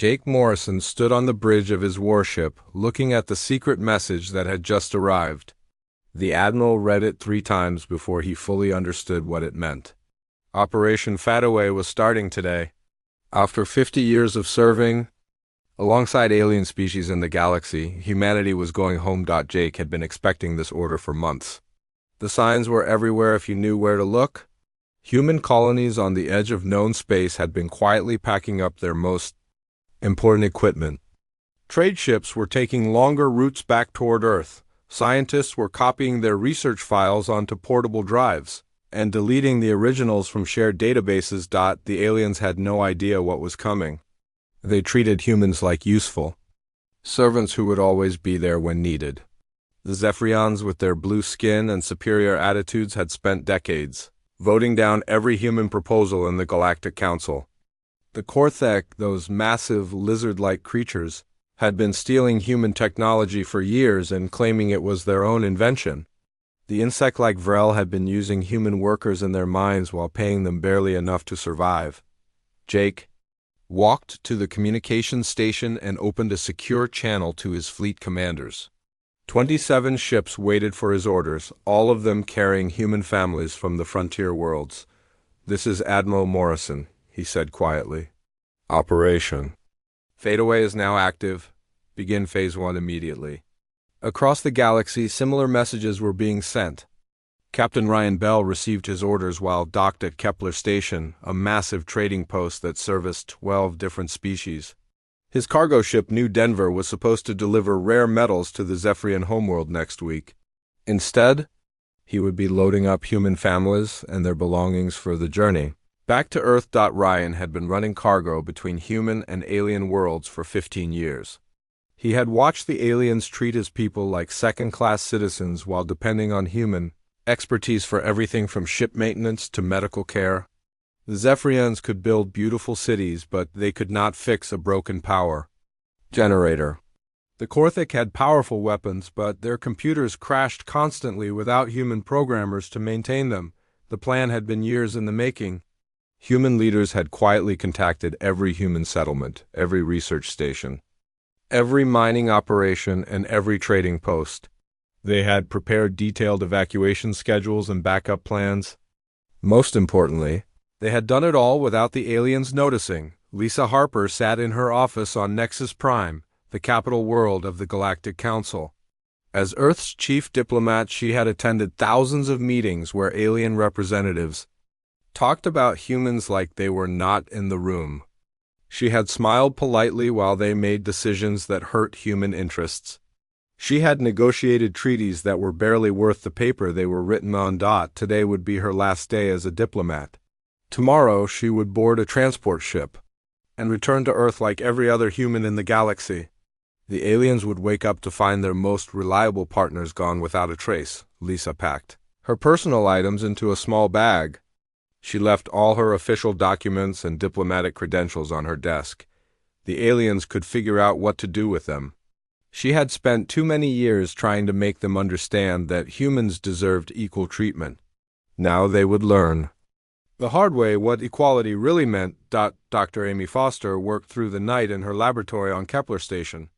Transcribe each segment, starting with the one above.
Jake Morrison stood on the bridge of his warship, looking at the secret message that had just arrived. The Admiral read it 3 times before he fully understood what it meant. Operation Fataway was starting today. After 50 years of serving alongside alien species in the galaxy, humanity was going home. Jake had been expecting this order for months. The signs were everywhere if you knew where to look. Human colonies on the edge of known space had been quietly packing up their most important equipment. Trade ships were taking longer routes back toward Earth. Scientists were copying their research files onto portable drives and deleting the originals from shared databases. The aliens had no idea what was coming. They treated humans like useful servants who would always be there when needed. The Zephyrians, with their blue skin and superior attitudes, had spent decades voting down every human proposal in the Galactic Council. The Korthek, those massive lizard-like creatures, had been stealing human technology for years and claiming it was their own invention. The insect-like Vrel had been using human workers in their mines while paying them barely enough to survive. Jake walked to the communications station and opened a secure channel to his fleet commanders. 27 ships waited for his orders, all of them carrying human families from the frontier worlds. "This is Admiral Morrison," he said quietly. "Operation Fadeaway is now active. Begin Phase 1 immediately." Across the galaxy, similar messages were being sent. Captain Ryan Bell received his orders while docked at Kepler Station, a massive trading post that serviced 12 different species. His cargo ship New Denver was supposed to deliver rare metals to the Zephyrian homeworld next week. Instead, he would be loading up human families and their belongings for the journey back to Earth. Ryan had been running cargo between human and alien worlds for 15 years. He had watched the aliens treat his people like second-class citizens while depending on human expertise for everything from ship maintenance to medical care. The Zephyrians could build beautiful cities, but they could not fix a broken power generator. The Korthek had powerful weapons, but their computers crashed constantly without human programmers to maintain them. The plan had been years in the making. Human leaders had quietly contacted every human settlement, every research station, every mining operation, and every trading post. They had prepared detailed evacuation schedules and backup plans. Most importantly, they had done it all without the aliens noticing. Lisa Harper sat in her office on Nexus Prime, the capital world of the Galactic Council. As Earth's chief diplomat, she had attended thousands of meetings where alien representatives talked about humans like they were not in the room. She had smiled politely while they made decisions that hurt human interests. She had negotiated treaties that were barely worth the paper they were written on. Today would be her last day as a diplomat. Tomorrow she would board a transport ship and return to Earth like every other human in the galaxy. The aliens would wake up to find their most reliable partners gone without a trace. Lisa packed her personal items into a small bag. She left all her official documents and diplomatic credentials on her desk. The aliens could figure out what to do with them. She had spent too many years trying to make them understand that humans deserved equal treatment. Now they would learn the hard way what equality really meant. Dr. Amy Foster worked through the night in her laboratory on Kepler Station.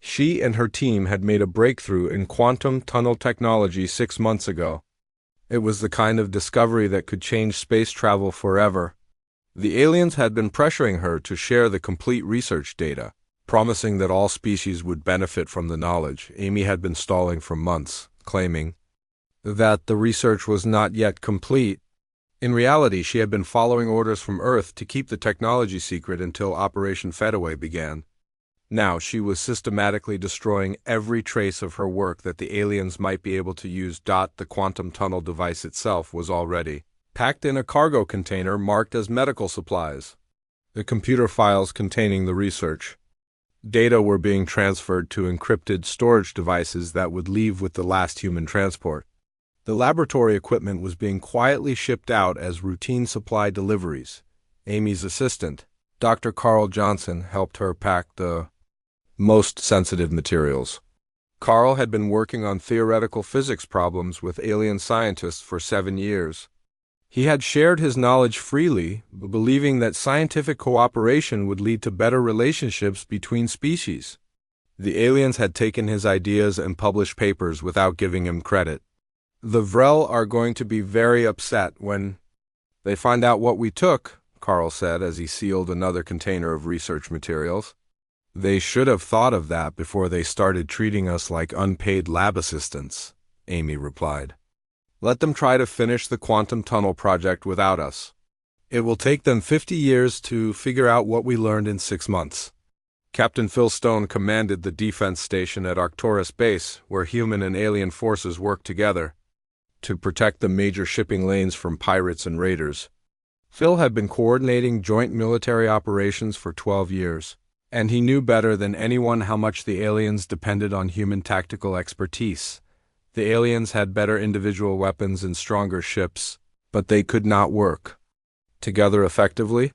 She and her team had made a breakthrough in quantum tunnel technology 6 months ago. It was the kind of discovery that could change space travel forever. The aliens had been pressuring her to share the complete research data, promising that all species would benefit from the knowledge. Amy had been stalling for months, claiming that the research was not yet complete. In reality, she had been following orders from Earth to keep the technology secret until Operation Fataway began. Now she was systematically destroying every trace of her work that the aliens might be able to use. The quantum tunnel device itself was already packed in a cargo container marked as medical supplies. The computer files containing the research data were being transferred to encrypted storage devices that would leave with the last human transport. The laboratory equipment was being quietly shipped out as routine supply deliveries. Amy's assistant, Dr. Carl Johnson, helped her pack the most sensitive materials. Carl had been working on theoretical physics problems with alien scientists for 7 years. He had shared his knowledge freely, believing that scientific cooperation would lead to better relationships between species. The aliens had taken his ideas and published papers without giving him credit. The Vrel are going to be very upset when they find out what we took, Carl said as he sealed another container of research materials. They should have thought of that before they started treating us like unpaid lab assistants, Amy replied. Let them try to finish the quantum tunnel project without us. It will take them 50 years to figure out what we learned in 6 months. Captain Phil Stone commanded the defense station at Arcturus Base, where human and alien forces worked together to protect the major shipping lanes from pirates and raiders. Phil had been coordinating joint military operations for 12 years, and he knew better than anyone how much the aliens depended on human tactical expertise. The aliens had better individual weapons and stronger ships, but they could not work together effectively.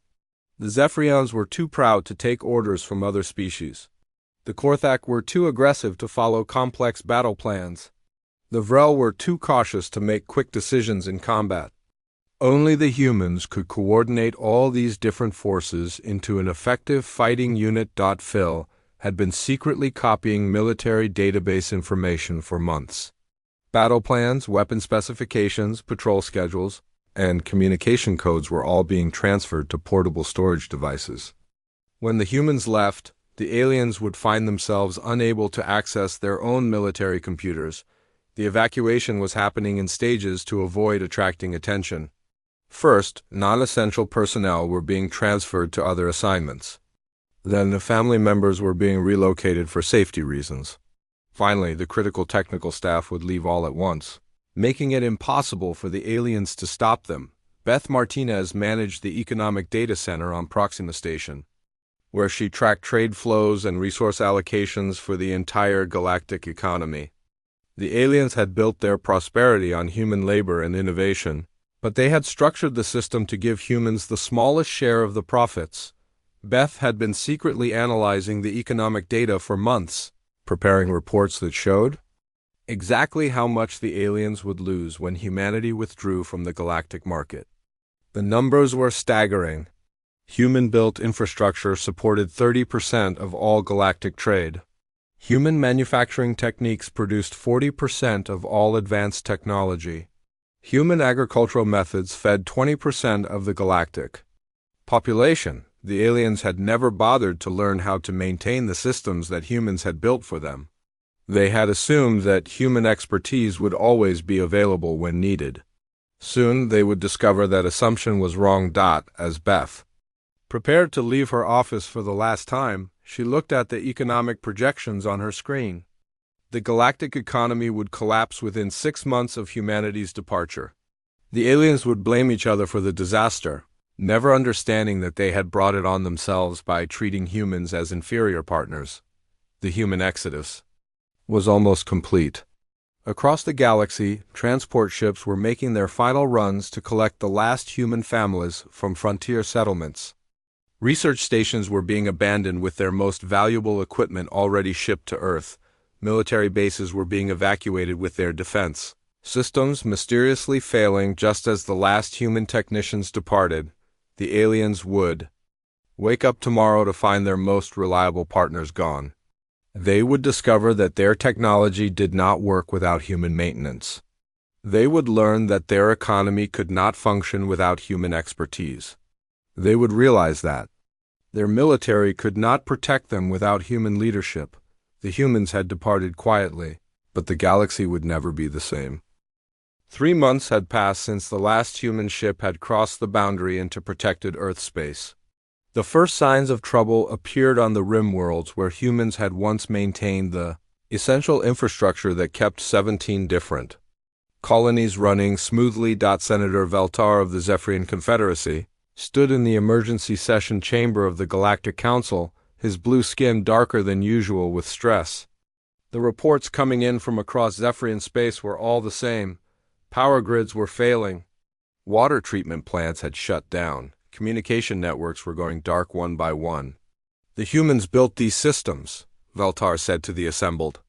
The Zephyrians were too proud to take orders from other species. The Korthak were too aggressive to follow complex battle plans. The Vrel were too cautious to make quick decisions in combat. Only the humans could coordinate all these different forces into an effective fighting unit. Phil had been secretly copying military database information for months. Battle plans, weapon specifications, patrol schedules, and communication codes were all being transferred to portable storage devices. When the humans left, the aliens would find themselves unable to access their own military computers. The evacuation was happening in stages to avoid attracting attention. First, non-essential personnel were being transferred to other assignments. Then the family members were being relocated for safety reasons. Finally, the critical technical staff would leave all at once, making it impossible for the aliens to stop them. Beth Martinez managed the Economic Data Center on Proxima Station, where she tracked trade flows and resource allocations for the entire galactic economy. The aliens had built their prosperity on human labor and innovation, but they had structured the system to give humans the smallest share of the profits. Beth had been secretly analyzing the economic data for months, preparing reports that showed exactly how much the aliens would lose when humanity withdrew from the galactic market. The numbers were staggering. Human-built infrastructure supported 30% of all galactic trade. Human manufacturing techniques produced 40% of all advanced technology. Human agricultural methods fed 20% of the galactic population. The aliens had never bothered to learn how to maintain the systems that humans had built for them. They had assumed that human expertise would always be available when needed. Soon they would discover that assumption was wrong. As Beth prepared to leave her office for the last time, she looked at the economic projections on her screen. The galactic economy would collapse within 6 months of humanity's departure. The aliens would blame each other for the disaster, never understanding that they had brought it on themselves by treating humans as inferior partners. The human exodus was almost complete. Across the galaxy, transport ships were making their final runs to collect the last human families from frontier settlements. Research stations were being abandoned with their most valuable equipment already shipped to Earth. Military bases were being evacuated with their defense systems mysteriously failing just as the last human technicians departed. The aliens would wake up tomorrow to find their most reliable partners gone. They would discover that their technology did not work without human maintenance. They would learn that their economy could not function without human expertise. They would realize that their military could not protect them without human leadership. The humans had departed quietly, but the galaxy would never be the same. 3 months had passed since the last human ship had crossed the boundary into protected Earth space. The first signs of trouble appeared on the rim worlds where humans had once maintained the essential infrastructure that kept 17 different colonies running smoothly. Senator Veltar of the Zephyrian Confederacy stood in the emergency session chamber of the Galactic Council, his blue skin darker than usual with stress. The reports coming in from across Zephyrian space were all the same. Power grids were failing. Water treatment plants had shut down. Communication networks were going dark one by one. The humans built these systems, Veltar said to the assembled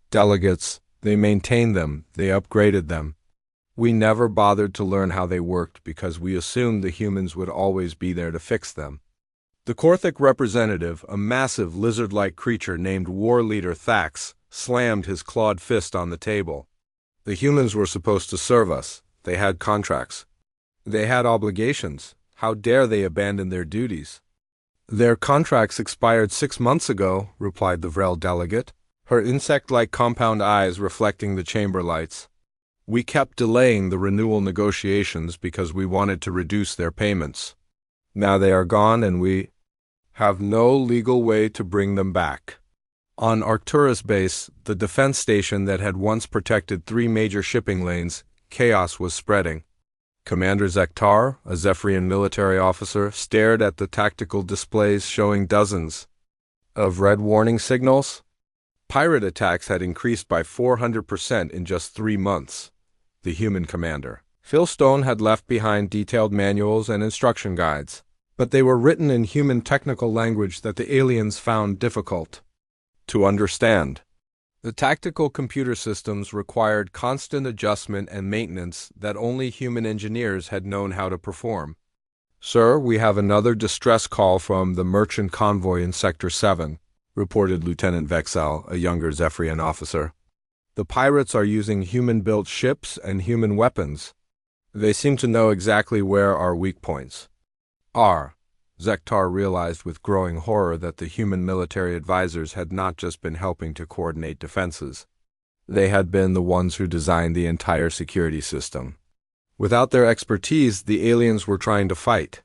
delegates. They maintained them, they upgraded them. We never bothered to learn how they worked because we assumed the humans would always be there to fix them. The Korthic representative, a massive lizard-like creature named War Leader Thax, slammed his clawed fist on the table. The humans were supposed to serve us. They had contracts. They had obligations. How dare they abandon their duties? Their contracts expired 6 months ago, replied the Vrel delegate, her insect-like compound eyes reflecting the chamber lights. We kept delaying the renewal negotiations because we wanted to reduce their payments. Now they are gone and we have no legal way to bring them back. On Arcturus base, the defense station that had once protected 3 major shipping lanes, chaos was spreading. Commander Zektar, a Zephyrian military officer, stared at the tactical displays showing dozens of red warning signals. Pirate attacks had increased by 400% in just 3 months. The human commander, Phil Stone, had left behind detailed manuals and instruction guides, but they were written in human technical language that the aliens found difficult to understand. The tactical computer systems required constant adjustment and maintenance that only human engineers had known how to perform. Sir, we have another distress call from the merchant convoy in Sector 7, reported Lieutenant Vexal, a younger Zephyrian officer. The pirates are using human-built ships and human weapons. They seem to know exactly where our weak points are. Zektar realized with growing horror that the human military advisors had not just been helping to coordinate defenses. They had been the ones who designed the entire security system. Without their expertise, the aliens were trying to fight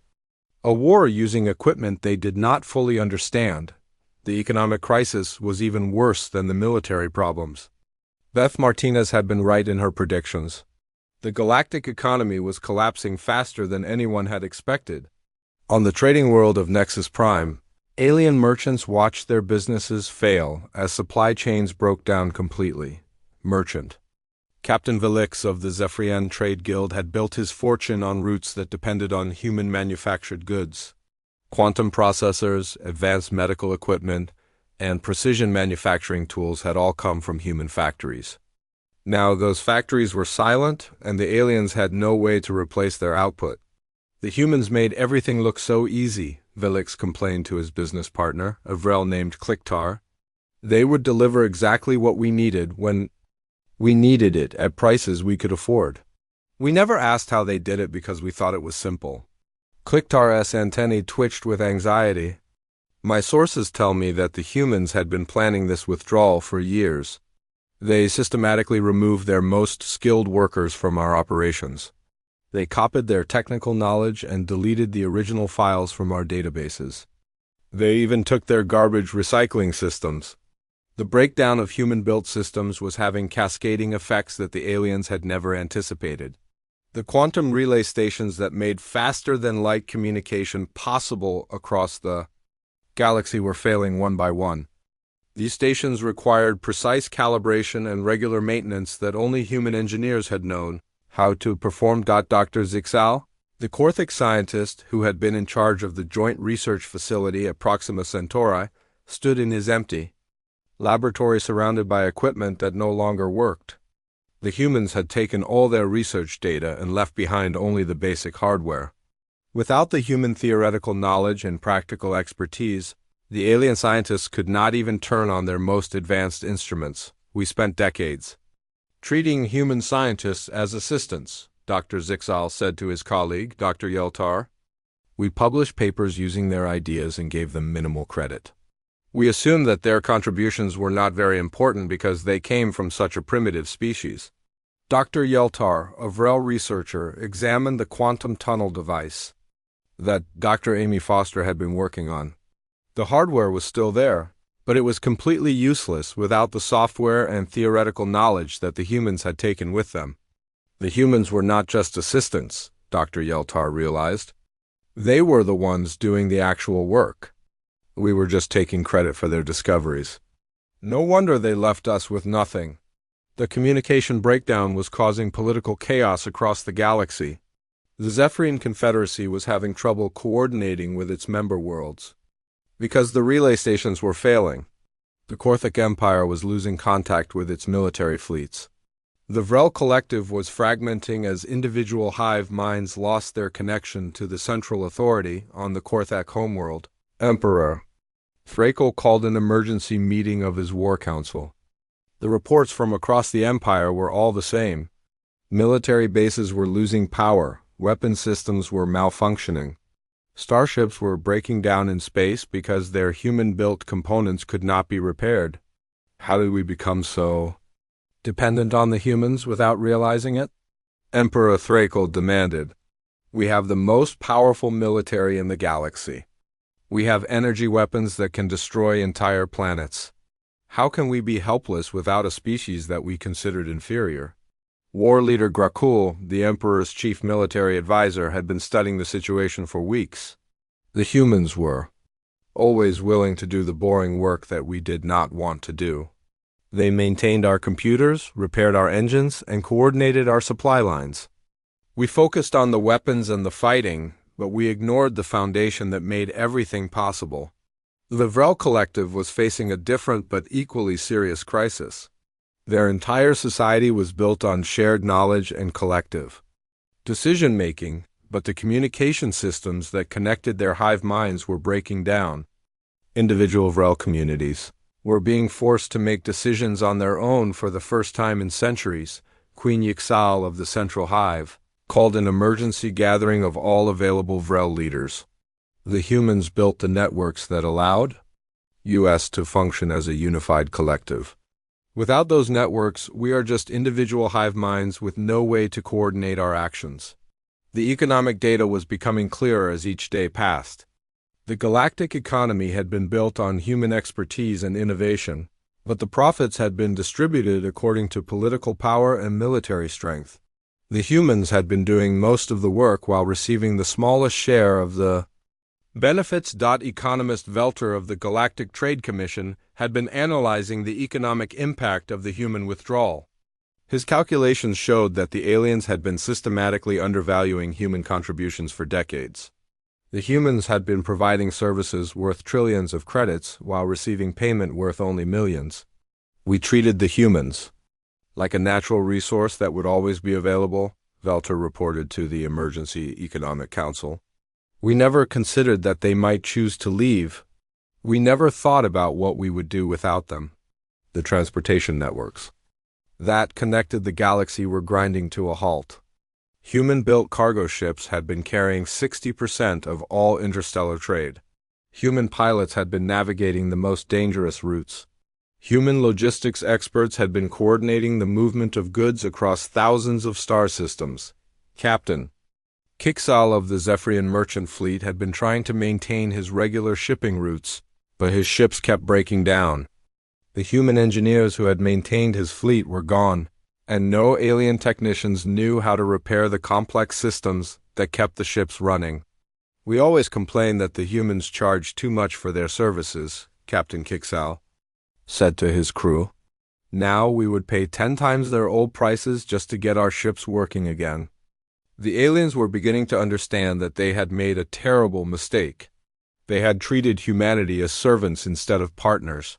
a war using equipment they did not fully understand. The economic crisis was even worse than the military problems. Beth Martinez had been right in her predictions. The galactic economy was collapsing faster than anyone had expected. On the trading world of Nexus Prime, alien merchants watched their businesses fail as supply chains broke down completely. Merchant Captain Velix of the Zephyrian Trade Guild had built his fortune on routes that depended on human-manufactured goods. Quantum processors, advanced medical equipment, and precision manufacturing tools had all come from human factories. Now those factories were silent, and the aliens had no way to replace their output. The humans made everything look so easy, Velix complained to his business partner, a Vrel named Kliktar. They would deliver exactly what we needed when we needed it at prices we could afford. We never asked how they did it because we thought it was simple. Kliktar's antennae twitched with anxiety. My sources tell me that the humans had been planning this withdrawal for years. They systematically removed their most skilled workers from our operations. They copied their technical knowledge and deleted the original files from our databases. They even took their garbage recycling systems. The breakdown of human-built systems was having cascading effects that the aliens had never anticipated. The quantum relay stations that made faster-than-light communication possible across the galaxy were failing one by one. These stations required precise calibration and regular maintenance that only human engineers had known how to perform. Dr. Zixal, the Korthic scientist who had been in charge of the joint research facility at Proxima Centauri, stood in his empty laboratory surrounded by equipment that no longer worked. The humans had taken all their research data and left behind only the basic hardware. Without the human theoretical knowledge and practical expertise, the alien scientists could not even turn on their most advanced instruments. We spent decades treating human scientists as assistants, Dr. Zixal said to his colleague, Dr. Yeltar. We published papers using their ideas and gave them minimal credit. We assumed that their contributions were not very important because they came from such a primitive species. Dr. Yeltar, a Vrel researcher, examined the quantum tunnel device that Dr. Amy Foster had been working on. The hardware was still there, but it was completely useless without the software and theoretical knowledge that the humans had taken with them. The humans were not just assistants, Dr. Yeltar realized. They were the ones doing the actual work. We were just taking credit for their discoveries. No wonder they left us with nothing. The communication breakdown was causing political chaos across the galaxy. The Zephyrian Confederacy was having trouble coordinating with its member worlds because the relay stations were failing. The Korthic Empire was losing contact with its military fleets. The Vrel collective was fragmenting as individual hive minds lost their connection to the central authority on the Korthak homeworld. Emperor Thrakel called an emergency meeting of his war council. The reports from across the empire were all the same. Military bases were losing power, weapon systems were malfunctioning. Starships were breaking down in space because their human-built components could not be repaired. How did we become so dependent on the humans without realizing it? Emperor Thrakel demanded. We have the most powerful military in the galaxy. We have energy weapons that can destroy entire planets. How can we be helpless without a species that we considered inferior? War leader Grakul, the Emperor's chief military advisor, had been studying the situation for weeks. The humans were always willing to do the boring work that we did not want to do. They maintained our computers, repaired our engines, and coordinated our supply lines. We focused on the weapons and the fighting, but we ignored the foundation that made everything possible. The Vrel Collective was facing a different but equally serious crisis. Their entire society was built on shared knowledge and collective decision-making, but the communication systems that connected their hive minds were breaking down. Individual Vrel communities were being forced to make decisions on their own for the first time in centuries. Queen Yixal of the Central Hive called an emergency gathering of all available Vrel leaders. The humans built the networks that allowed us to function as a unified collective. Without those networks, we are just individual hive minds with no way to coordinate our actions. The economic data was becoming clearer as each day passed. The galactic economy had been built on human expertise and innovation, but the profits had been distributed according to political power and military strength. The humans had been doing most of the work while receiving the smallest share of the benefits. Economist Velter of the Galactic Trade Commission had been analyzing the economic impact of the human withdrawal. His calculations showed that the aliens had been systematically undervaluing human contributions for decades. The humans had been providing services worth trillions of credits while receiving payment worth only millions. We treated the humans like a natural resource that would always be available, Velter reported to the Emergency Economic Council. We never considered that they might choose to leave. We never thought about what we would do without them. The transportation networks that connected the galaxy were grinding to a halt. Human-built cargo ships had been carrying 60% of all interstellar trade. Human pilots had been navigating the most dangerous routes. Human logistics experts had been coordinating the movement of goods across thousands of star systems. Captain Kixal of the Zephyrian merchant fleet had been trying to maintain his regular shipping routes, but his ships kept breaking down. The human engineers who had maintained his fleet were gone, and no alien technicians knew how to repair the complex systems that kept the ships running. We always complained that the humans charged too much for their services, Captain Kixal said to his crew. Now we would pay 10 times their old prices just to get our ships working again. The aliens were beginning to understand that they had made a terrible mistake. They had treated humanity as servants instead of partners.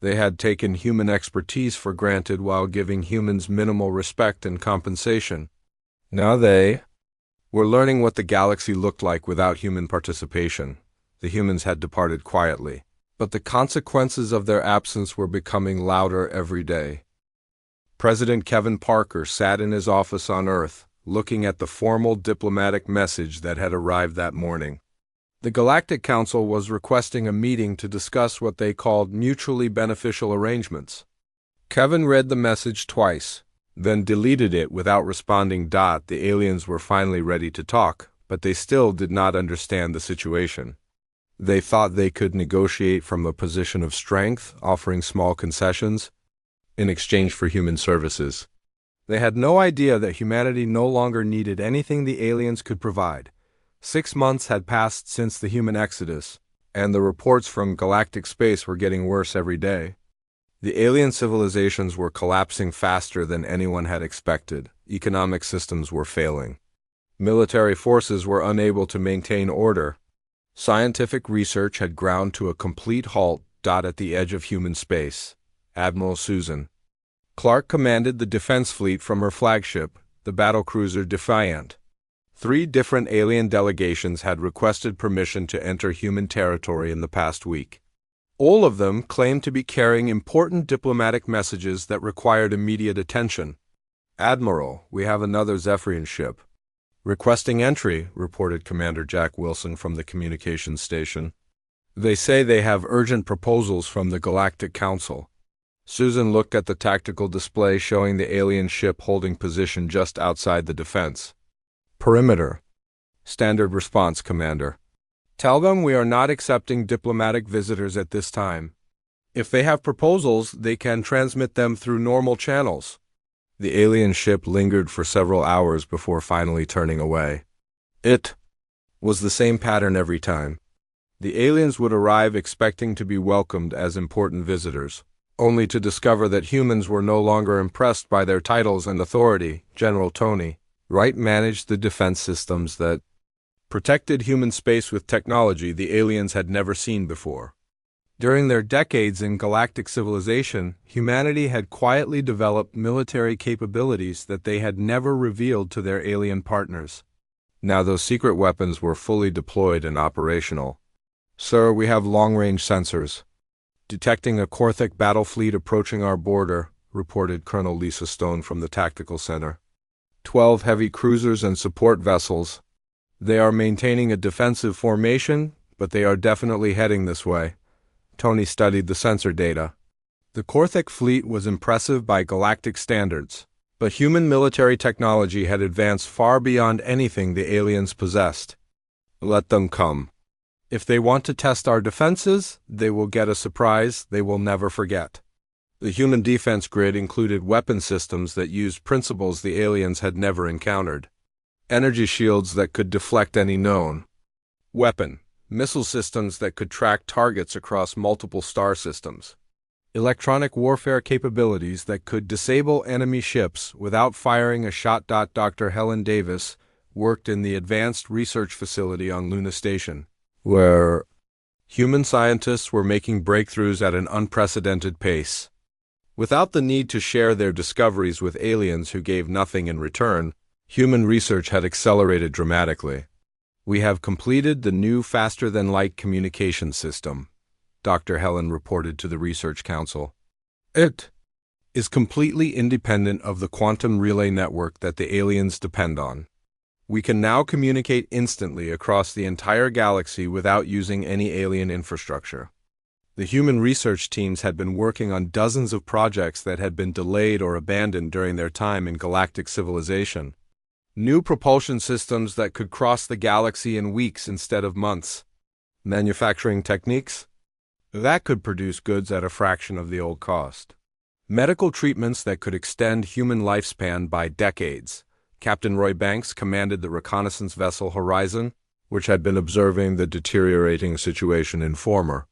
They had taken human expertise for granted while giving humans minimal respect and compensation. Now they were learning what the galaxy looked like without human participation. The humans had departed quietly, but the consequences of their absence were becoming louder every day. President Kevin Parker sat in his office on Earth, looking at the formal diplomatic message that had arrived that morning. The Galactic Council was requesting a meeting to discuss what they called mutually beneficial arrangements. Kevin read the message twice, then deleted it without responding. The aliens were finally ready to talk, but they still did not understand the situation. They thought they could negotiate from a position of strength, offering small concessions in exchange for human services. They had no idea that humanity no longer needed anything the aliens could provide. 6 months had passed since the human exodus, and the reports from galactic space were getting worse every day. The alien civilizations were collapsing faster than anyone had expected. Economic systems were failing. Military forces were unable to maintain order. Scientific research had ground to a complete halt. At the edge of human space, Admiral Susan Clark commanded the defense fleet from her flagship, the battlecruiser Defiant. 3 different alien delegations had requested permission to enter human territory in the past week. All of them claimed to be carrying important diplomatic messages that required immediate attention. "Admiral, we have another Zephyrian ship requesting entry," reported Commander Jack Wilson from the communications station. "They say they have urgent proposals from the Galactic Council." Susan looked at the tactical display showing the alien ship holding position just outside the defense perimeter. "Standard response, Commander. Tell them we are not accepting diplomatic visitors at this time. If they have proposals, they can transmit them through normal channels." The alien ship lingered for several hours before finally turning away. It was the same pattern every time. The aliens would arrive expecting to be welcomed as important visitors, only to discover that humans were no longer impressed by their titles and authority. General Tony Wright managed the defense systems that protected human space with technology the aliens had never seen before. During their decades in galactic civilization, humanity had quietly developed military capabilities that they had never revealed to their alien partners. Now those secret weapons were fully deployed and operational. "Sir, we have long-range sensors detecting a Korthek battle fleet approaching our border," reported Colonel Lisa Stone from the Tactical Center. 12 heavy cruisers and support vessels. They are maintaining a defensive formation, but they are definitely heading this way. Tony studied the sensor data. The Korthek fleet was impressive by galactic standards, but human military technology had advanced far beyond anything the aliens possessed. "Let them come. If they want to test our defenses, they will get a surprise they will never forget." The human defense grid included weapon systems that used principles the aliens had never encountered. Energy shields that could deflect any known weapon, missile systems that could track targets across multiple star systems, electronic warfare capabilities that could disable enemy ships without firing a shot. Dr. Helen Davis worked in the Advanced Research Facility on Luna Station, where human scientists were making breakthroughs at an unprecedented pace. Without the need to share their discoveries with aliens who gave nothing in return, human research had accelerated dramatically. "We have completed the new faster-than-light communication system," Dr. Helen reported to the Research Council. "It is completely independent of the quantum relay network that the aliens depend on. We can now communicate instantly across the entire galaxy without using any alien infrastructure." The human research teams had been working on dozens of projects that had been delayed or abandoned during their time in galactic civilization. New propulsion systems that could cross the galaxy in weeks instead of months. Manufacturing techniques that could produce goods at a fraction of the old cost. Medical treatments that could extend human lifespan by decades. Captain Roy Banks commanded the reconnaissance vessel Horizon, which had been observing the deteriorating situation in former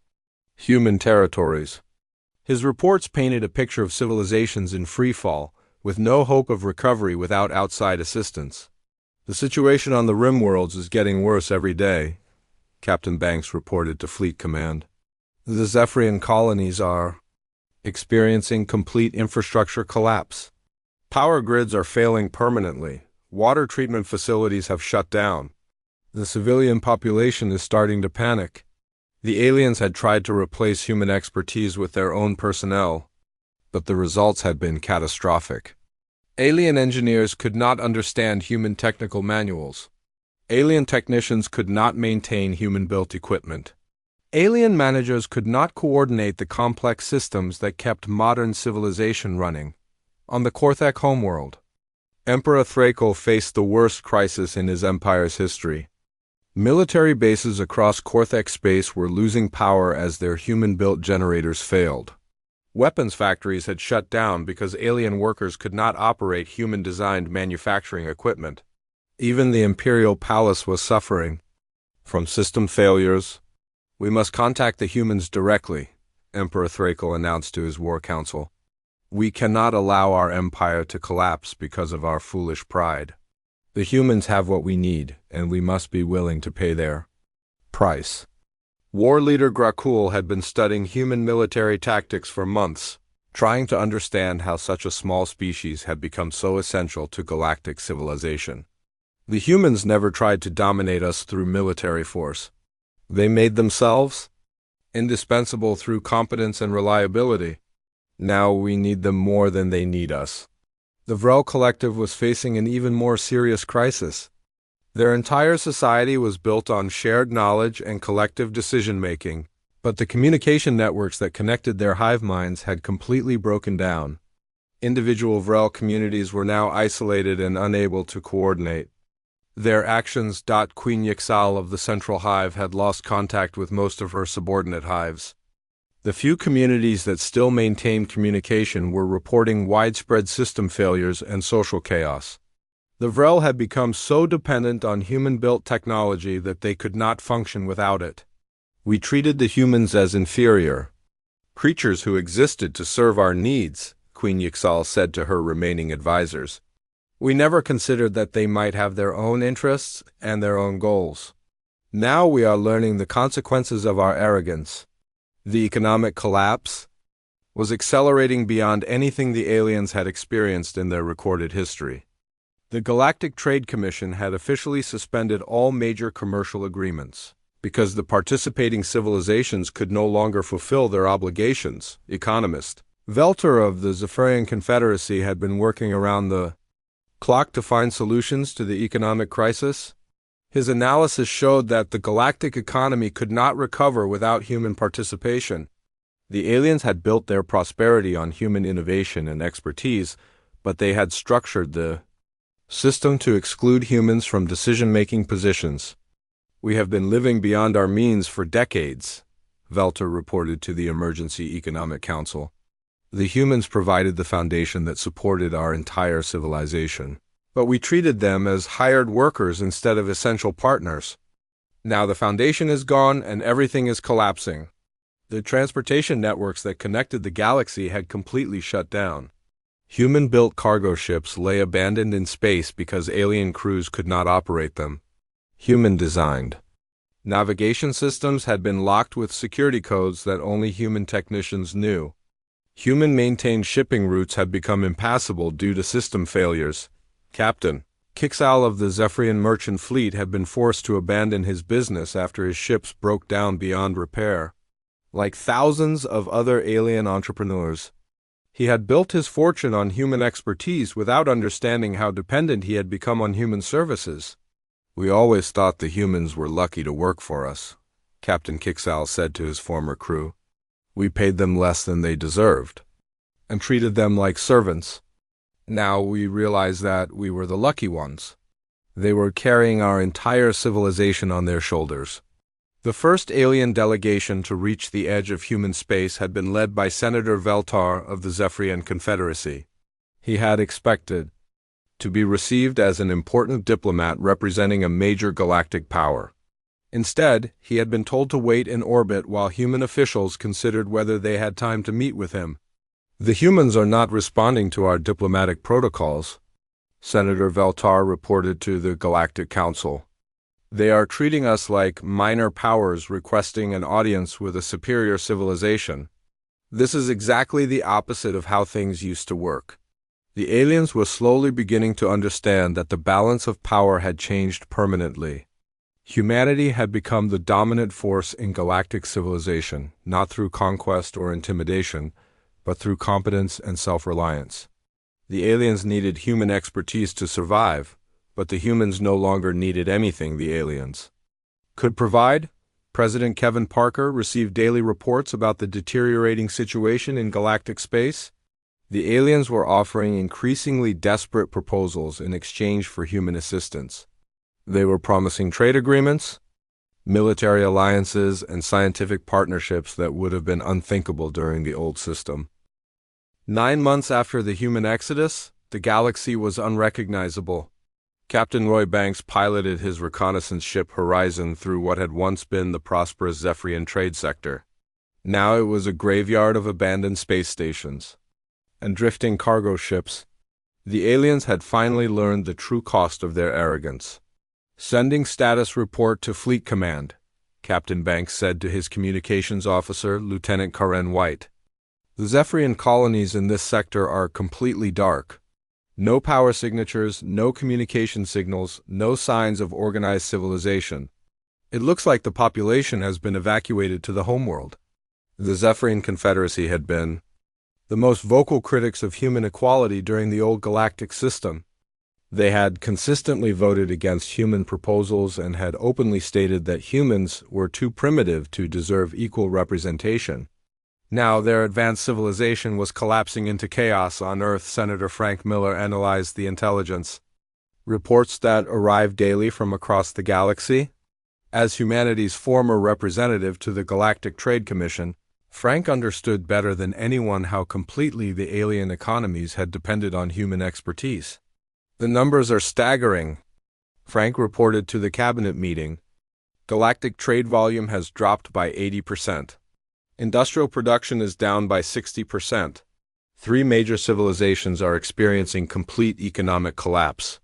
human territories. His reports painted a picture of civilizations in free fall, with no hope of recovery without outside assistance. "The situation on the rim worlds is getting worse every day," Captain Banks reported to Fleet Command. "The Zephyrian colonies are experiencing complete infrastructure collapse. Power grids are failing permanently. Water treatment facilities have shut down. The civilian population is starting to panic." The aliens had tried to replace human expertise with their own personnel, but the results had been catastrophic. Alien engineers could not understand human technical manuals. Alien technicians could not maintain human-built equipment. Alien managers could not coordinate the complex systems that kept modern civilization running. On the Korthek homeworld, Emperor Thrakel faced the worst crisis in his empire's history. Military bases across Korthek space were losing power as their human-built generators failed. Weapons factories had shut down because alien workers could not operate human-designed manufacturing equipment. Even the Imperial Palace was suffering from system failures. "We must contact the humans directly," Emperor Thrakel announced to his war council. "We cannot allow our empire to collapse because of our foolish pride. The humans have what we need, and we must be willing to pay their price." War leader Grakul had been studying human military tactics for months, trying to understand how such a small species had become so essential to galactic civilization. The humans never tried to dominate us through military force. They made themselves indispensable through competence and reliability. Now we need them more than they need us. The Vrel Collective was facing an even more serious crisis. Their entire society was built on shared knowledge and collective decision-making, but the communication networks that connected their hive minds had completely broken down. Individual Vrel communities were now isolated and unable to coordinate their actions. Queen Yixal of the Central Hive had lost contact with most of her subordinate hives. The few communities that still maintained communication were reporting widespread system failures and social chaos. The Vrel had become so dependent on human-built technology that they could not function without it. We treated the humans as inferior creatures who existed to serve our needs, Queen Yixal said to her remaining advisors. We never considered that they might have their own interests and their own goals. Now we are learning the consequences of our arrogance. The economic collapse was accelerating beyond anything the aliens had experienced in their recorded history. The Galactic Trade Commission had officially suspended all major commercial agreements because the participating civilizations could no longer fulfill their obligations. Economist Velter of the Zephyrian Confederacy had been working around the clock to find solutions to the economic crisis. His analysis showed that the galactic economy could not recover without human participation. The aliens had built their prosperity on human innovation and expertise, but they had structured the system to exclude humans from decision-making positions. We have been living beyond our means for decades, Velter reported to the Emergency Economic Council. The humans provided the foundation that supported our entire civilization, but we treated them as hired workers instead of essential partners. Now the foundation is gone and everything is collapsing. The transportation networks that connected the galaxy had completely shut down. Human-built cargo ships lay abandoned in space because alien crews could not operate them. Human-designed navigation systems had been locked with security codes that only human technicians knew. Human-maintained shipping routes had become impassable due to system failures. Captain Kixal of the Zephyrian merchant fleet had been forced to abandon his business after his ships broke down beyond repair. Like thousands of other alien entrepreneurs, he had built his fortune on human expertise without understanding how dependent he had become on human services. We always thought the humans were lucky to work for us, Captain Kixal said to his former crew. We paid them less than they deserved and treated them like servants. Now we realize that we were the lucky ones. They were carrying our entire civilization on their shoulders. The first alien delegation to reach the edge of human space had been led by Senator Veltar of the Zephyrian Confederacy. He had expected to be received as an important diplomat representing a major galactic power. Instead, he had been told to wait in orbit while human officials considered whether they had time to meet with him. The humans are not responding to our diplomatic protocols, Senator Veltar reported to the Galactic Council. They are treating us like minor powers requesting an audience with a superior civilization. This is exactly the opposite of how things used to work. The aliens were slowly beginning to understand that the balance of power had changed permanently. Humanity had become the dominant force in galactic civilization, not through conquest or intimidation, but through competence and self-reliance. The aliens needed human expertise to survive, but the humans no longer needed anything the aliens could provide. President Kevin Parker received daily reports about the deteriorating situation in galactic space. The aliens were offering increasingly desperate proposals in exchange for human assistance. They were promising trade agreements, military alliances, and scientific partnerships that would have been unthinkable during the old system. 9 months after the human exodus, the galaxy was unrecognizable. Captain Roy Banks piloted his reconnaissance ship Horizon through what had once been the prosperous Zephyrian trade sector. Now it was a graveyard of abandoned space stations and drifting cargo ships. The aliens had finally learned the true cost of their arrogance. Sending status report to Fleet Command, Captain Banks said to his communications officer, Lieutenant Karen White. The Zephyrian colonies in this sector are completely dark. No power signatures, no communication signals, no signs of organized civilization. It looks like the population has been evacuated to the homeworld. The Zephyrian Confederacy had been the most vocal critics of human equality during the old galactic system. They had consistently voted against human proposals and had openly stated that humans were too primitive to deserve equal representation. Now their advanced civilization was collapsing into chaos on Earth. Senator Frank Miller analyzed the intelligence reports that arrived daily from across the galaxy. As humanity's former representative to the Galactic Trade Commission, Frank understood better than anyone how completely the alien economies had depended on human expertise. The numbers are staggering, Frank reported to the cabinet meeting. Galactic trade volume has dropped by 80%. Industrial production is down by 60%. 3 major civilizations are experiencing complete economic collapse.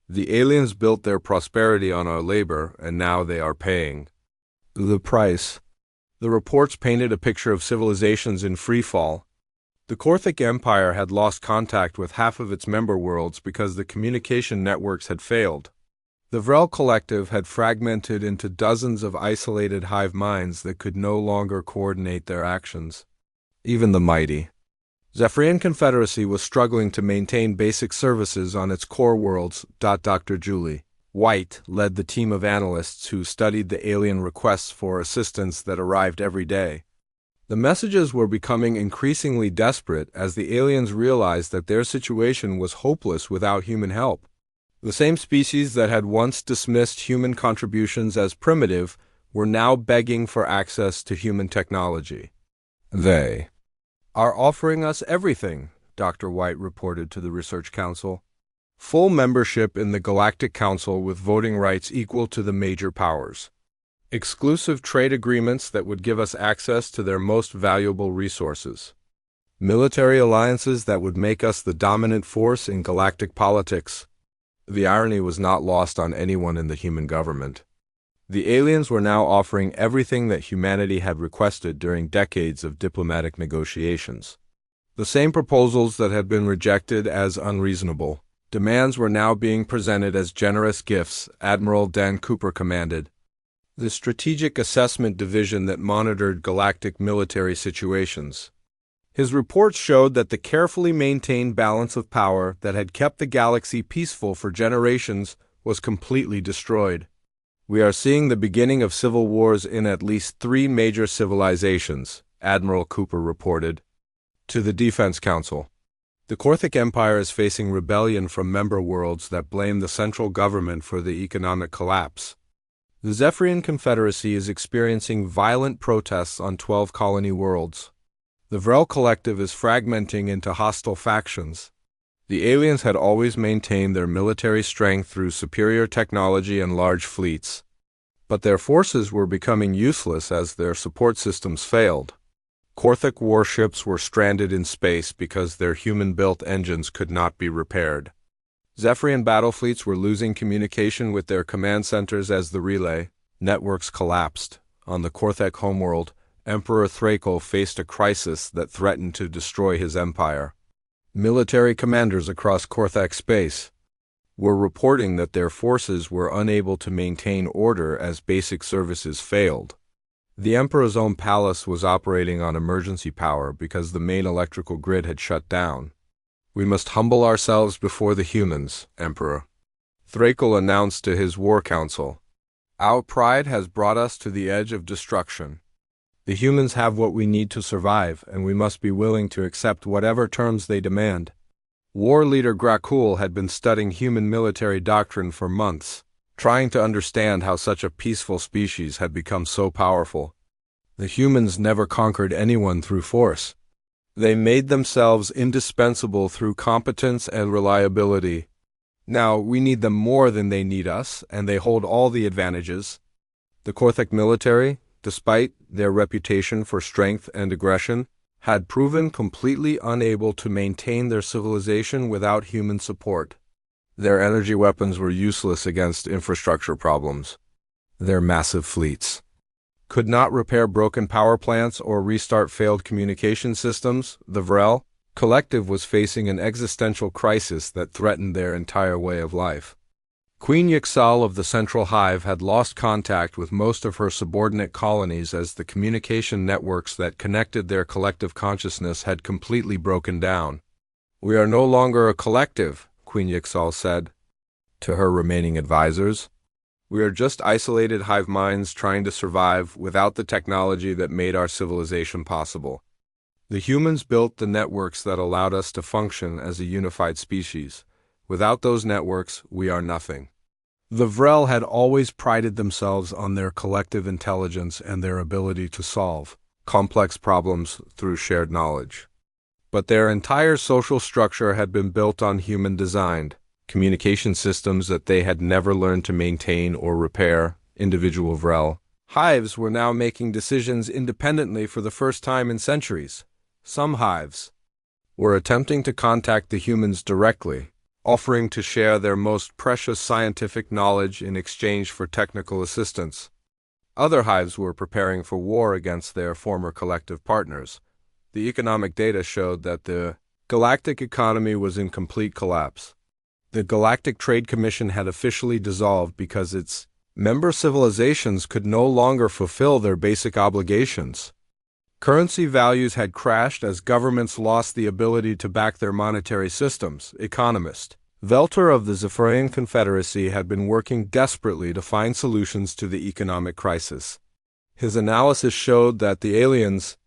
The aliens built their prosperity on our labor, and now they are paying the price. The reports painted a picture of civilizations in freefall. The Korthic Empire had lost contact with half of its member worlds because the communication networks had failed. The Vrel Collective had fragmented into dozens of isolated hive minds that could no longer coordinate their actions. Even the mighty Zephyrian Confederacy was struggling to maintain basic services on its core worlds. Dr. Julie White led the team of analysts who studied the alien requests for assistance that arrived every day. The messages were becoming increasingly desperate as the aliens realized that their situation was hopeless without human help. The same species that had once dismissed human contributions as primitive were now begging for access to human technology. They are offering us everything, Dr. White reported to the Research Council. Full membership in the Galactic Council with voting rights equal to the major powers. Exclusive trade agreements that would give us access to their most valuable resources. Military alliances that would make us the dominant force in galactic politics. The irony was not lost on anyone in the human government. The aliens were now offering everything that humanity had requested during decades of diplomatic negotiations. The same proposals that had been rejected as unreasonable. Demands were now being presented as generous gifts, Admiral Dan Cooper commanded. The Strategic Assessment Division that monitored galactic military situations. His reports showed that the carefully maintained balance of power that had kept the galaxy peaceful for generations was completely destroyed. We are seeing the beginning of civil wars in at least 3 major civilizations, Admiral Cooper reported to the Defense Council. The Korthic Empire is facing rebellion from member worlds that blame the central government for the economic collapse. The Zephyrian Confederacy is experiencing violent protests on 12 colony worlds. The Vrel Collective is fragmenting into hostile factions. The aliens had always maintained their military strength through superior technology and large fleets. But their forces were becoming useless as their support systems failed. Korthic warships were stranded in space because their human-built engines could not be repaired. Zephyrian battle fleets were losing communication with their command centers as the relay networks collapsed. On the Korthic homeworld, Emperor Thrakel faced a crisis that threatened to destroy his empire. Military commanders across Korthic space were reporting that their forces were unable to maintain order as basic services failed. The Emperor's own palace was operating on emergency power because the main electrical grid had shut down. We must humble ourselves before the humans, Emperor. Thrakel announced to his war council. Our pride has brought us to the edge of destruction. The humans have what we need to survive, and we must be willing to accept whatever terms they demand. War leader Grakul had been studying human military doctrine for months, trying to understand how such a peaceful species had become so powerful. The humans never conquered anyone through force. They made themselves indispensable through competence and reliability. Now we need them more than they need us, and they hold all the advantages. The Korthic military, despite their reputation for strength and aggression, had proven completely unable to maintain their civilization without human support. Their energy weapons were useless against infrastructure problems. Their massive fleets could not repair broken power plants or restart failed communication systems, the Vrel collective was facing an existential crisis that threatened their entire way of life. Queen Yixal of the Central Hive had lost contact with most of her subordinate colonies as the communication networks that connected their collective consciousness had completely broken down. "We are no longer a collective," Queen Yixal said to her remaining advisors. "We are just isolated hive minds trying to survive without the technology that made our civilization possible. The humans built the networks that allowed us to function as a unified species. Without those networks, we are nothing." The Vrel had always prided themselves on their collective intelligence and their ability to solve complex problems through shared knowledge. But their entire social structure had been built on human-designed communication systems that they had never learned to maintain or repair. Individual Vrel hives were now making decisions independently for the first time in centuries. Some hives were attempting to contact the humans directly, offering to share their most precious scientific knowledge in exchange for technical assistance. Other hives were preparing for war against their former collective partners. The economic data showed that the galactic economy was in complete collapse. The Galactic Trade Commission had officially dissolved because its member civilizations could no longer fulfill their basic obligations. Currency values had crashed as governments lost the ability to back their monetary systems. Economist Velter of the Zephyrian Confederacy had been working desperately to find solutions to the economic crisis. His analysis showed that the aliens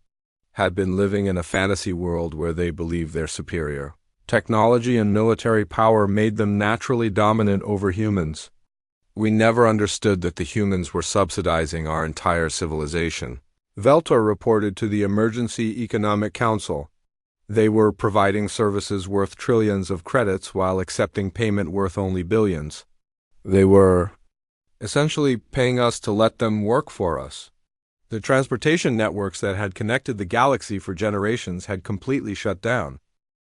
had been living in a fantasy world where they believed their superior technology and military power made them naturally dominant over humans. "We never understood that the humans were subsidizing our entire civilization," Velter reported to the Emergency Economic Council. "They were providing services worth trillions of credits while accepting payment worth only billions. They were essentially paying us to let them work for us." The transportation networks that had connected the galaxy for generations had completely shut down.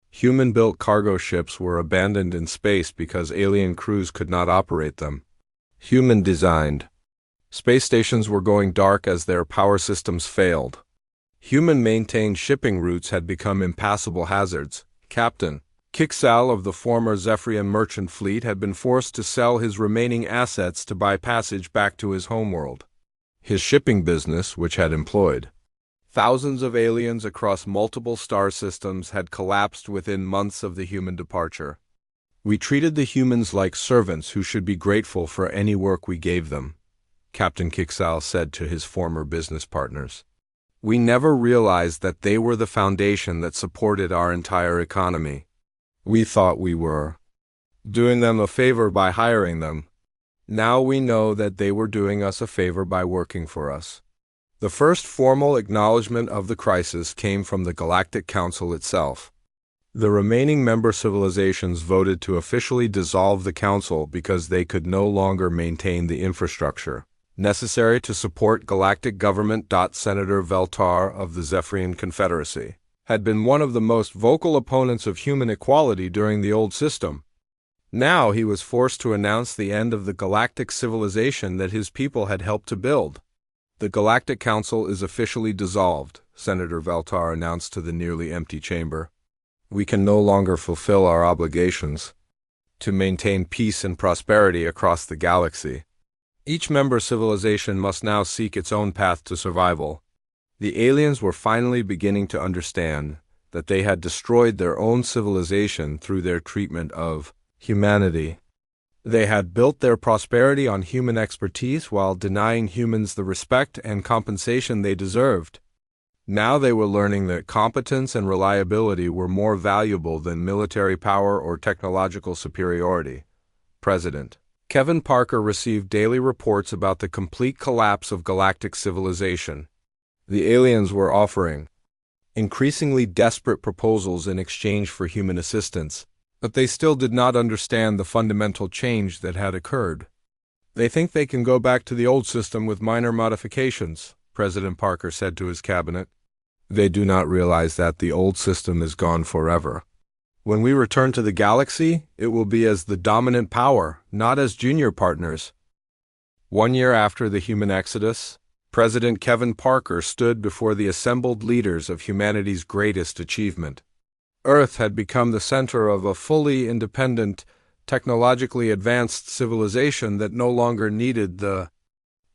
Human-built cargo ships were abandoned in space because alien crews could not operate them. Human-designed space stations were going dark as their power systems failed. Human-maintained shipping routes had become impassable hazards. Captain Kixal of the former Zephyrian merchant fleet had been forced to sell his remaining assets to buy passage back to his homeworld. His shipping business, which had employed thousands of aliens across multiple star systems, had collapsed within months of the human departure. "We treated the humans like servants who should be grateful for any work we gave them," Captain Kixal said to his former business partners. "We never realized that they were the foundation that supported our entire economy. We thought we were doing them a favor by hiring them. Now we know that they were doing us a favor by working for us." The first formal acknowledgement of the crisis came from the Galactic Council itself. The remaining member civilizations voted to officially dissolve the council because they could no longer maintain the infrastructure necessary to support galactic government. Senator Veltar of the Zephyrian Confederacy had been one of the most vocal opponents of human equality during the old system. Now he was forced to announce the end of the galactic civilization that his people had helped to build. "The Galactic Council is officially dissolved," Senator Veltar announced to the nearly empty chamber. "We can no longer fulfill our obligations to maintain peace and prosperity across the galaxy. Each member civilization must now seek its own path to survival." The aliens were finally beginning to understand that they had destroyed their own civilization through their treatment of humanity. They had built their prosperity on human expertise while denying humans the respect and compensation they deserved. Now they were learning that competence and reliability were more valuable than military power or technological superiority. President Kevin Parker received daily reports about the complete collapse of galactic civilization. The aliens were offering increasingly desperate proposals in exchange for human assistance, but they still did not understand the fundamental change that had occurred. "They think they can go back to the old system with minor modifications," President Parker said to his cabinet. "They do not realize that the old system is gone forever. When we return to the galaxy, it will be as the dominant power, not as junior partners." 1 year after the human exodus, President Kevin Parker stood before the assembled leaders of humanity's greatest achievement. Earth had become the center of a fully independent, technologically advanced civilization that no longer needed the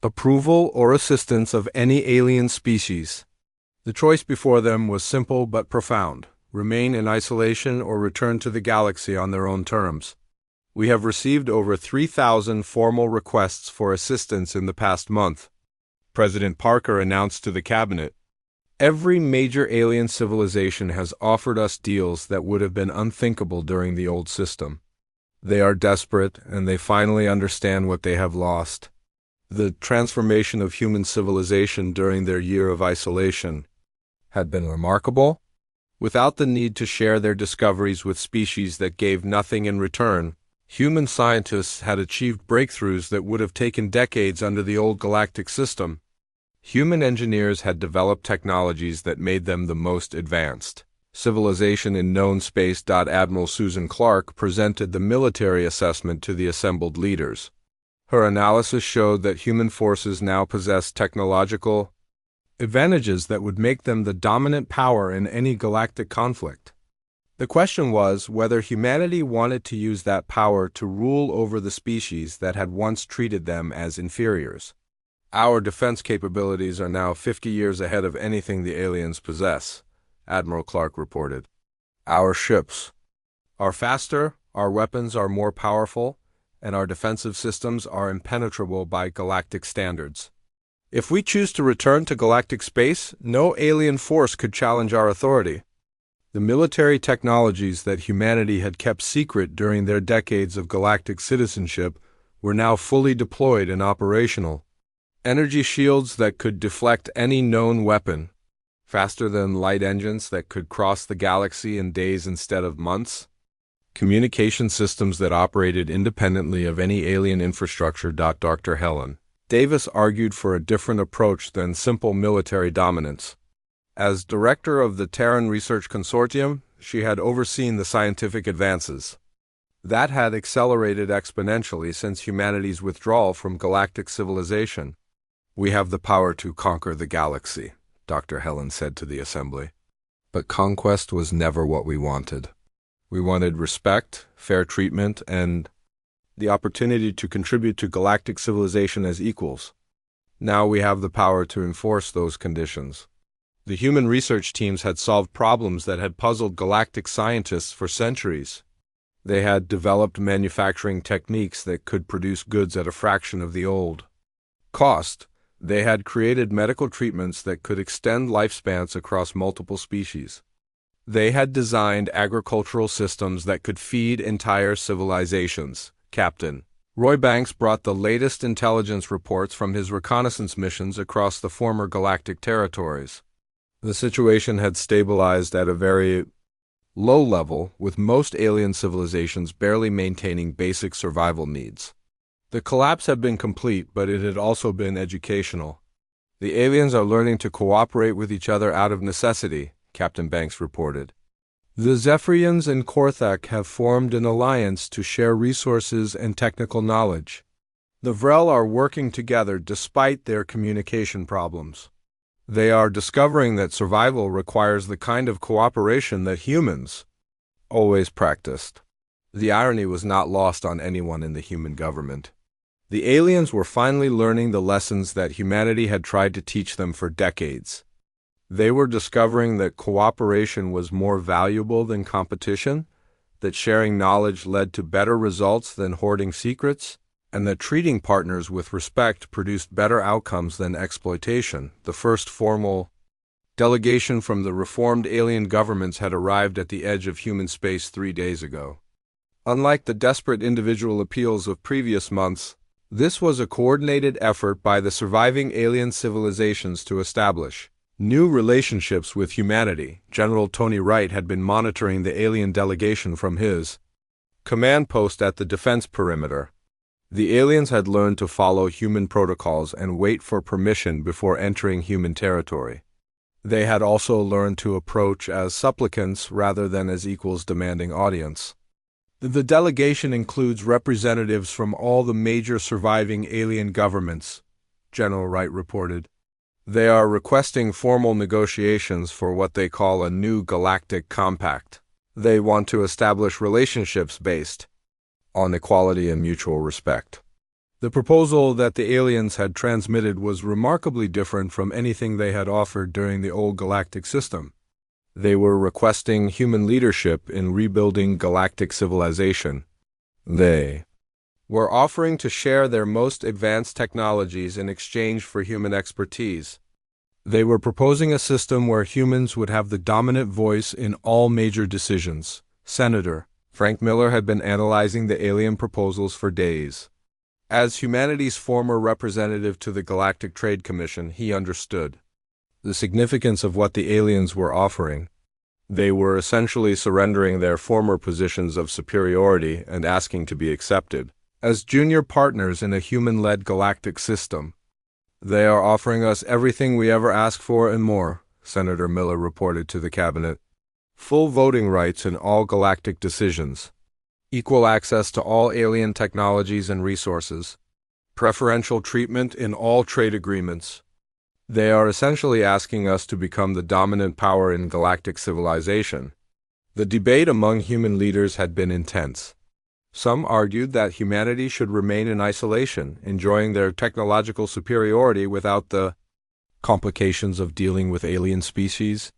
approval or assistance of any alien species. The choice before them was simple but profound: remain in isolation or return to the galaxy on their own terms. We have received over 3,000 formal requests for assistance in the past month, President Parker announced to the cabinet. Every major alien civilization has offered us deals that would have been unthinkable during the old system. They are desperate, and they finally understand what they have lost. The transformation of human civilization during their year of isolation had been remarkable. Without the need to share their discoveries with species that gave nothing in return, human scientists had achieved breakthroughs that would have taken decades under the old galactic system. Human engineers had developed technologies that made them the most advanced civilization in known space. Admiral Susan Clark presented the military assessment to the assembled leaders. Her analysis showed that human forces now possess technological advantages that would make them the dominant power in any galactic conflict. The question was whether humanity wanted to use that power to rule over the species that had once treated them as inferiors. Our defense capabilities are now 50 years ahead of anything the aliens possess, Admiral Clark reported. Our ships are faster, our weapons are more powerful, and our defensive systems are impenetrable by galactic standards. If we choose to return to galactic space, no alien force could challenge our authority. The military technologies that humanity had kept secret during their decades of galactic citizenship were now fully deployed and operational. Energy shields that could deflect any known weapon, faster than light engines that could cross the galaxy in days instead of months, communication systems that operated independently of any alien infrastructure. Dr. Helen Davis argued for a different approach than simple military dominance. As director of the Terran Research Consortium, she had overseen the scientific advances that had accelerated exponentially since humanity's withdrawal from galactic civilization. We have the power to conquer the galaxy, Dr. Helen said to the assembly. But conquest was never what we wanted. We wanted respect, fair treatment, and the opportunity to contribute to galactic civilization as equals. Now we have the power to enforce those conditions. The human research teams had solved problems that had puzzled galactic scientists for centuries. They had developed manufacturing techniques that could produce goods at a fraction of the old cost. They had created medical treatments that could extend lifespans across multiple species. They had designed agricultural systems that could feed entire civilizations. Captain Roy Banks brought the latest intelligence reports from his reconnaissance missions across the former galactic territories. The situation had stabilized at a very low level, with most alien civilizations barely maintaining basic survival needs. The collapse had been complete, but it had also been educational. The aliens are learning to cooperate with each other out of necessity, Captain Banks reported. The Zephyrians and Korthak have formed an alliance to share resources and technical knowledge. The Vrel are working together despite their communication problems. They are discovering that survival requires the kind of cooperation that humans always practiced. The irony was not lost on anyone in the human government. The aliens were finally learning the lessons that humanity had tried to teach them for decades. They were discovering that cooperation was more valuable than competition, that sharing knowledge led to better results than hoarding secrets, and that treating partners with respect produced better outcomes than exploitation. The first formal delegation from the reformed alien governments had arrived at the edge of human space 3 days ago. Unlike the desperate individual appeals of previous months, this was a coordinated effort by the surviving alien civilizations to establish new relationships with humanity. General Tony Wright had been monitoring the alien delegation from his command post at the defense perimeter. The aliens had learned to follow human protocols and wait for permission before entering human territory. They had also learned to approach as supplicants rather than as equals demanding audience. The delegation includes representatives from all the major surviving alien governments, General Wright reported. They are requesting formal negotiations for what they call a new galactic compact. They want to establish relationships based on equality and mutual respect. The proposal that the aliens had transmitted was remarkably different from anything they had offered during the old galactic system. They were requesting human leadership in rebuilding galactic civilization. They were offering to share their most advanced technologies in exchange for human expertise. They were proposing a system where humans would have the dominant voice in all major decisions. Senator Frank Miller had been analyzing the alien proposals for days. As humanity's former representative to the Galactic Trade Commission, he understood the significance of what the aliens were offering. They were essentially surrendering their former positions of superiority and asking to be accepted as junior partners in a human-led galactic system. They are offering us everything we ever asked for and more, Senator Miller reported to the cabinet. Full voting rights in all galactic decisions. Equal access to all alien technologies and resources. Preferential treatment in all trade agreements. They are essentially asking us to become the dominant power in galactic civilization. The debate among human leaders had been intense. Some argued that humanity should remain in isolation, enjoying their technological superiority without the complications of dealing with alien species.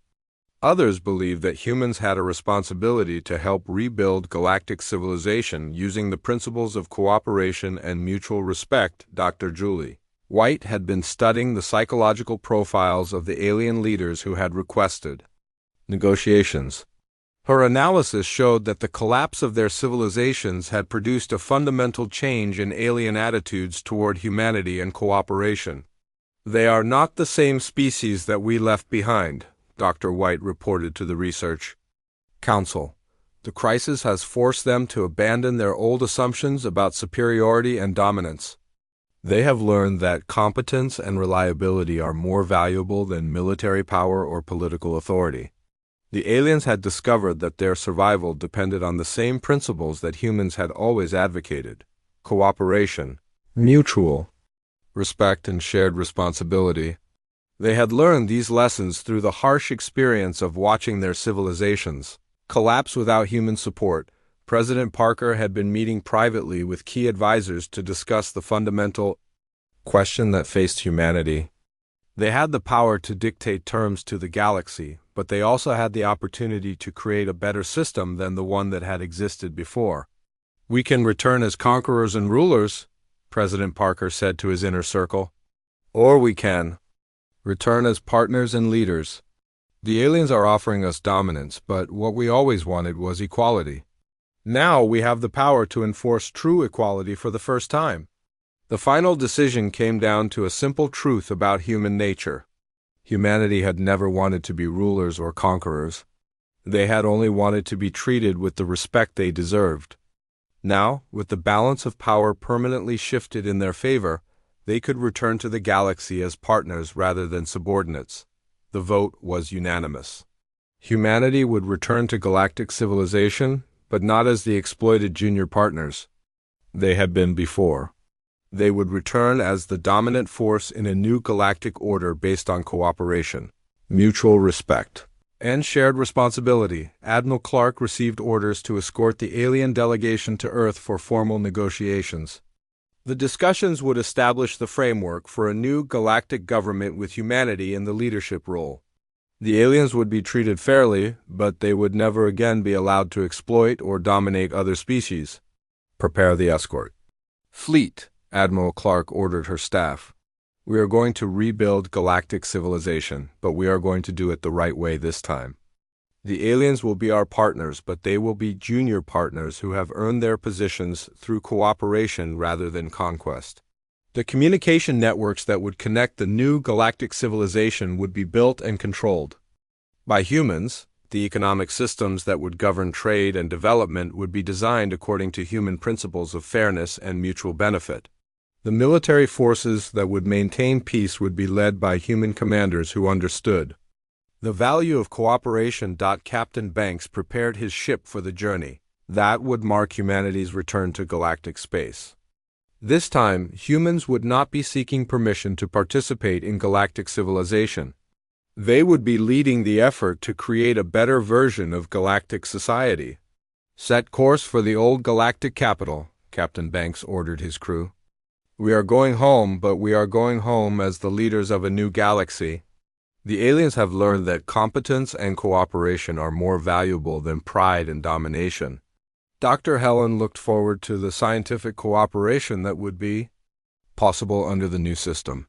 Others believed that humans had a responsibility to help rebuild galactic civilization using the principles of cooperation and mutual respect. Dr. Julie White had been studying the psychological profiles of the alien leaders who had requested negotiations. Her analysis showed that the collapse of their civilizations had produced a fundamental change in alien attitudes toward humanity and cooperation. They are not the same species that we left behind, Dr. White reported to the Research Council. The crisis has forced them to abandon their old assumptions about superiority and dominance. They have learned that competence and reliability are more valuable than military power or political authority. The aliens had discovered that their survival depended on the same principles that humans had always advocated: cooperation, mutual respect, and shared responsibility. They had learned these lessons through the harsh experience of watching their civilizations collapse without human support. President Parker had been meeting privately with key advisors to discuss the fundamental question that faced humanity. They had the power to dictate terms to the galaxy, but they also had the opportunity to create a better system than the one that had existed before. "We can return as conquerors and rulers," President Parker said to his inner circle. "Or we can return as partners and leaders. The aliens are offering us dominance, but what we always wanted was equality. Now we have the power to enforce true equality for the first time." The final decision came down to a simple truth about human nature. Humanity had never wanted to be rulers or conquerors. They had only wanted to be treated with the respect they deserved. Now, with the balance of power permanently shifted in their favor, they could return to the galaxy as partners rather than subordinates. The vote was unanimous. Humanity would return to galactic civilization, but not as the exploited junior partners they had been before. They would return as the dominant force in a new galactic order based on cooperation, mutual respect, and shared responsibility. Admiral Clark received orders to escort the alien delegation to Earth for formal negotiations. The discussions would establish the framework for a new galactic government with humanity in the leadership role. The aliens would be treated fairly, but they would never again be allowed to exploit or dominate other species. "Prepare the escort fleet," Admiral Clark ordered her staff. "We are going to rebuild galactic civilization, but we are going to do it the right way this time. The aliens will be our partners, but they will be junior partners who have earned their positions through cooperation rather than conquest." The communication networks that would connect the new galactic civilization would be built and controlled by humans. The economic systems that would govern trade and development would be designed according to human principles of fairness and mutual benefit. The military forces that would maintain peace would be led by human commanders who understood the value of cooperation. Captain Banks prepared his ship for the journey that would mark humanity's return to galactic space. This time, humans would not be seeking permission to participate in galactic civilization. They would be leading the effort to create a better version of galactic society. Set course for the old galactic capital, Captain Banks ordered his crew. We are going home, but we are going home as the leaders of a new galaxy. The aliens have learned that competence and cooperation are more valuable than pride and domination. Dr. Helen looked forward to the scientific cooperation that would be possible under the new system.